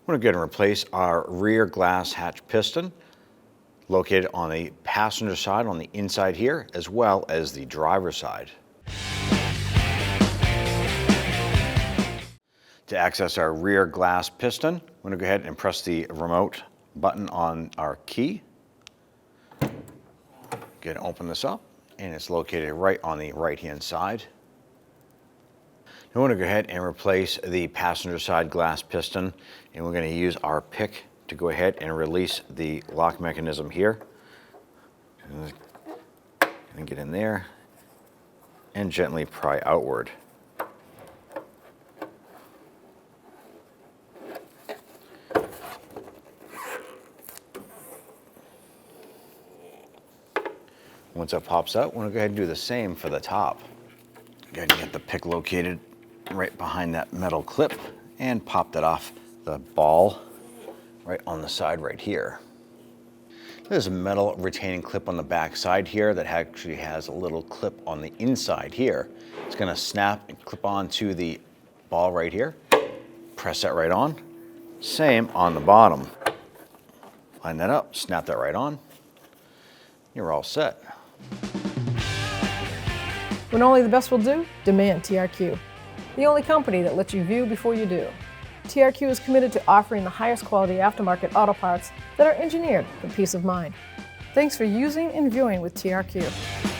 I'm going to go ahead and replace our rear glass hatch piston located on the passenger side on the inside here, as well as the driver's side. To access our rear glass piston, I'm going to go ahead and press the remote button on our key. Go ahead and open this up, and it's located right on the right-hand side. Now we're going to go ahead and replace the passenger side glass piston, and we're going to use our pick to go ahead and release the lock mechanism here. And get in there and gently pry outward. Once that pops out, we're going to go ahead and do the same for the top. Go ahead and get the pick located right behind that metal clip and pop that off the ball right on the side right here. There's a metal retaining clip on the back side here that actually has a little clip on the inside here. It's going to snap and clip on to the ball right here. Press that right on. Same on the bottom. Line that up, snap that right on. You're all set. When only the best will do, demand TRQ. The only company that lets you view before you do. TRQ is committed to offering the highest quality aftermarket auto parts that are engineered for peace of mind. Thanks for using and viewing with TRQ.